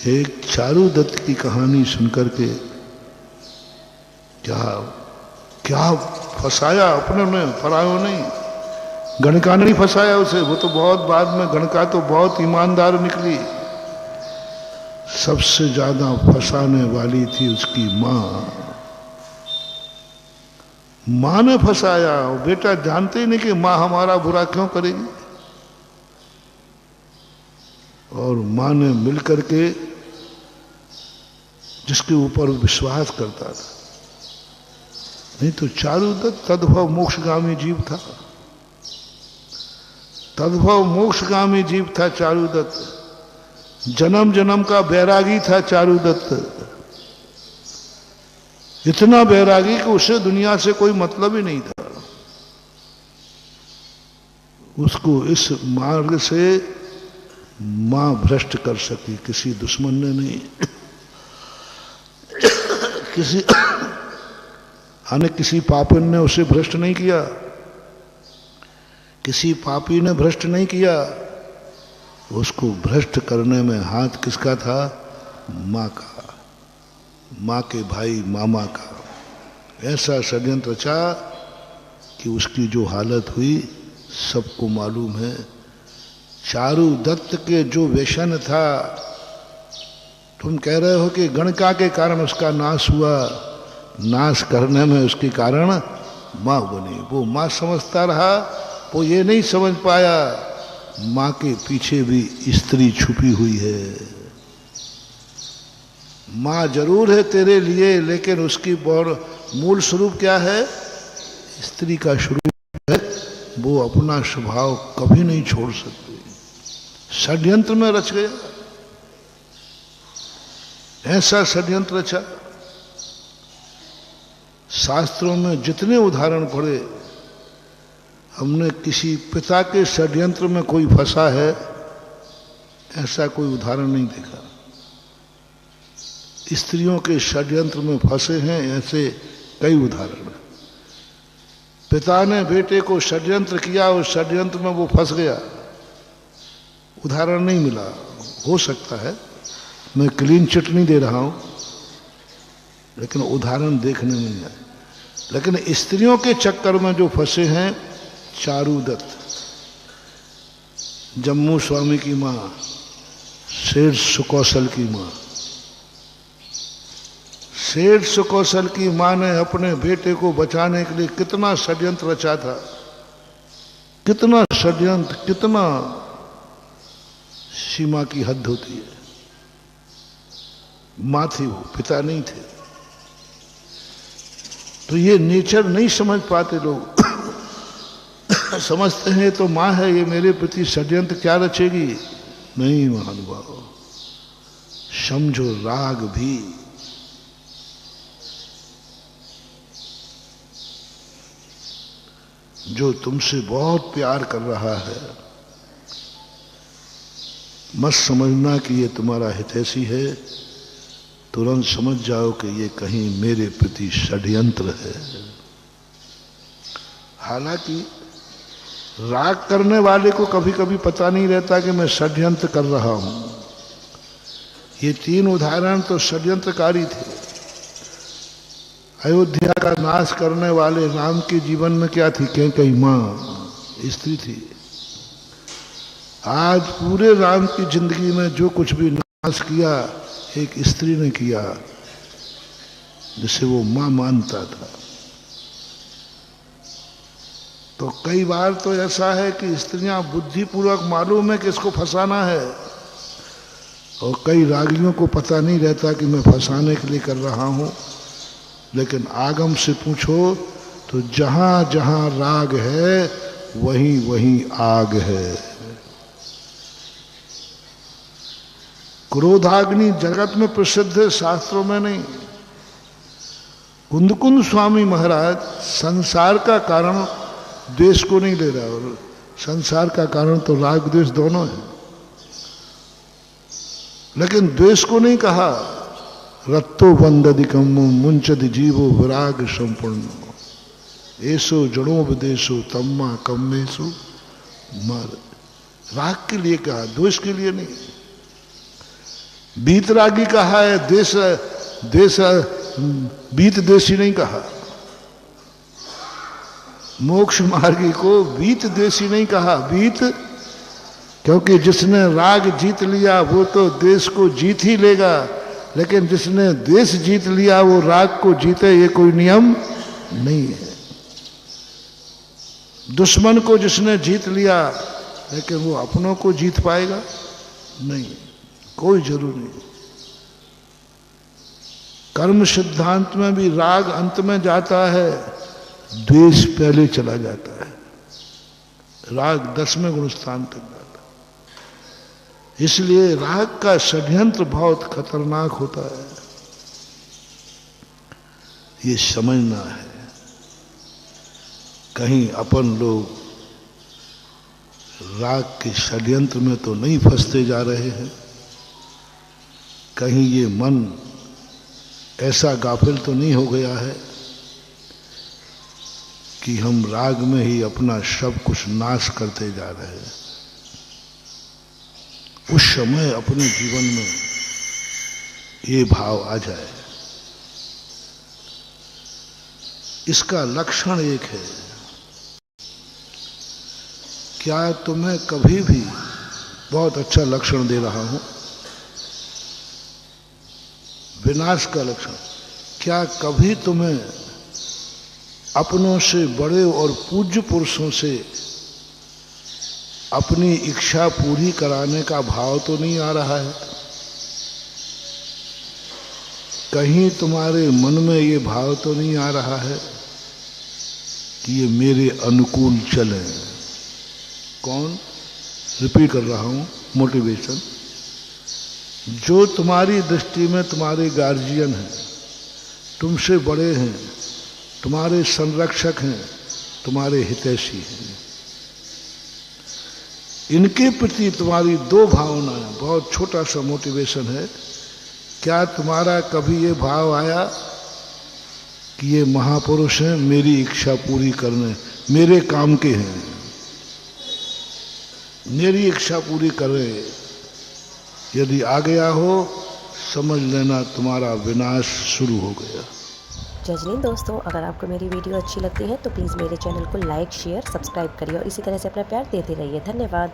एक चारुदत्त की कहानी सुनकर के क्या क्या फंसाया अपने ने, परायों नहीं। गणका नहीं फंसाया उसे, वो तो बहुत बाद में, गणका तो बहुत ईमानदार निकली। सबसे ज्यादा फंसाने वाली थी उसकी माँ। माँ ने फंसाया। बेटा जानते ही नहीं कि माँ हमारा बुरा क्यों करेगी। और माँ ने मिलकर के जिसके ऊपर विश्वास करता था, नहीं तो चारुदत्त तद्भव मोक्षगामी जीव था। तद्भव मोक्षगामी जीव था चारुदत्त। जन्म जन्म का बैरागी था चारुदत्त। इतना बैरागी कि उसे दुनिया से कोई मतलब ही नहीं था। उसको इस मार्ग से मां भ्रष्ट कर सकी, किसी दुश्मन ने नहीं। किसी पापन ने उसे भ्रष्ट नहीं किया, किसी पापी ने भ्रष्ट नहीं किया। उसको भ्रष्ट करने में हाथ किसका था? मां का, मां के भाई मामा का। ऐसा षड्यंत्र रचा कि उसकी जो हालत हुई सबको मालूम है। चारुदत्त के जो व्यसन था, तुम कह रहे हो कि गणका के कारण उसका नाश हुआ। नाश करने में उसके कारण मां बनी। वो मां समझता रहा, वो ये नहीं समझ पाया मां के पीछे भी स्त्री छुपी हुई है। मां जरूर है तेरे लिए, लेकिन उसकी मूल स्वरूप क्या है? स्त्री का स्वरूप है। वो अपना स्वभाव कभी नहीं छोड़ सकती। षड्यंत्र में रच गया, ऐसा षड्यंत्र रचा। शास्त्रों में जितने उदाहरण पढ़े, हमने किसी पिता के षड्यंत्र में कोई फंसा है ऐसा कोई उदाहरण नहीं देखा। स्त्रियों के षड्यंत्र में फंसे हैं ऐसे कई उदाहरण। पिता ने बेटे को षड्यंत्र किया, उस षड्यंत्र में वो फंस गया, उदाहरण नहीं मिला। हो सकता है, मैं क्लीन चिट नहीं दे रहा हूं, लेकिन उदाहरण देखने नहीं आए। लेकिन स्त्रियों के चक्कर में जो फंसे हैं, चारुदत्त, जम्मू स्वामी की मां, सेठ सुकौशल की मां। सेठ सुकौशल की मां ने अपने बेटे को बचाने के लिए कितना षड्यंत्र रचा था। कितना षड्यंत्र, कितना सीमा की हद होती है। मां थी वो, पिता नहीं थे। तो ये नेचर नहीं समझ पाते लोग। समझते हैं तो मां है, ये मेरे प्रति षड्यंत्र क्या रचेगी। नहीं महानुभाव, समझो राग भी जो तुमसे बहुत प्यार कर रहा है, मत समझना कि ये तुम्हारा हितैषी है। तुरंत समझ जाओ कि ये कहीं मेरे प्रति षड्यंत्र है। हालांकि राग करने वाले को कभी कभी पता नहीं रहता कि मैं षड्यंत्र कर रहा हूं। ये तीन उदाहरण तो षड्यंत्रकारी थे। अयोध्या का नाश करने वाले राम के जीवन में क्या थी? कैकेयी मां, स्त्री थी। आज पूरे राम की जिंदगी में जो कुछ भी नाश किया, एक स्त्री ने किया, जिसे वो मां मानता था। तो कई बार तो ऐसा है कि स्त्रियां बुद्धिपूर्वक मालूम है कि इसको फंसाना है, और कई रागियों को पता नहीं रहता कि मैं फंसाने के लिए कर रहा हूं। लेकिन आगम से पूछो तो जहां जहां राग है वहीं वहीं आग है। क्रोधाग्नि जगत में प्रसिद्ध है, शास्त्रों में नहीं। कुंदकुंद स्वामी महाराज संसार का कारण द्वेष को नहीं ले रहा, और संसार का कारण तो राग द्वेष दोनों है। लेकिन द्वेष को नहीं कहा। रत्तो बंदधिकम मुंचदि जीवो विराग संपूर्ण ऐसो जड़ों विदेशो तम्मा कम्मेशु मार। राग के लिए कहा, द्वेष के लिए नहीं। बीतरागी कहा है, देश देश बीत देशी नहीं कहा। मोक्ष मार्गी को बीत देशी नहीं कहा। बीत, क्योंकि जिसने राग जीत लिया वो तो देश को जीत ही लेगा, लेकिन जिसने देश जीत लिया वो राग को जीते, ये कोई नियम नहीं है। दुश्मन को जिसने जीत लिया, लेकिन वो अपनों को जीत पाएगा नहीं, कोई जरूरी नहीं। कर्म सिद्धांत में भी राग अंत में जाता है, द्वेष पहले चला जाता है। राग 10वें गुण स्थान तक जाता है। इसलिए राग का षड्यंत्र बहुत खतरनाक होता है, ये समझना है। कहीं अपन लोग राग के षड्यंत्र में तो नहीं फंसते जा रहे हैं, कहीं ये मन ऐसा गाफिल तो नहीं हो गया है कि हम राग में ही अपना सब कुछ नाश करते जा रहे हैं। उस समय अपने जीवन में ये भाव आ जाए। इसका लक्षण एक है, क्या तुम्हें कभी भी, बहुत अच्छा लक्षण दे रहा हूं, विनाश का लक्षण, क्या कभी तुम्हें अपनों से बड़े और पूज्य पुरुषों से अपनी इच्छा पूरी कराने का भाव तो नहीं आ रहा है? कहीं तुम्हारे मन में ये भाव तो नहीं आ रहा है कि ये मेरे अनुकूल चले? कौन? रिपीट कर रहा हूं, मोटिवेशन। जो तुम्हारी दृष्टि में तुम्हारे गार्जियन हैं, तुमसे बड़े हैं, तुम्हारे संरक्षक हैं, तुम्हारे हितैषी हैं, इनके प्रति तुम्हारी दो भावनाएं, बहुत छोटा सा मोटिवेशन है। क्या तुम्हारा कभी ये भाव आया कि ये महापुरुष हैं, मेरी इच्छा पूरी करने, मेरे काम के हैं, मेरी इच्छा पूरी कर रहे हैं? यदि आ गया हो, समझ लेना तुम्हारा विनाश शुरू हो गया। जय हिंद दोस्तों, अगर आपको मेरी वीडियो अच्छी लगती है तो प्लीज़ मेरे चैनल को लाइक, शेयर, सब्सक्राइब करिए और इसी तरह से अपना प्यार देते रहिए। धन्यवाद।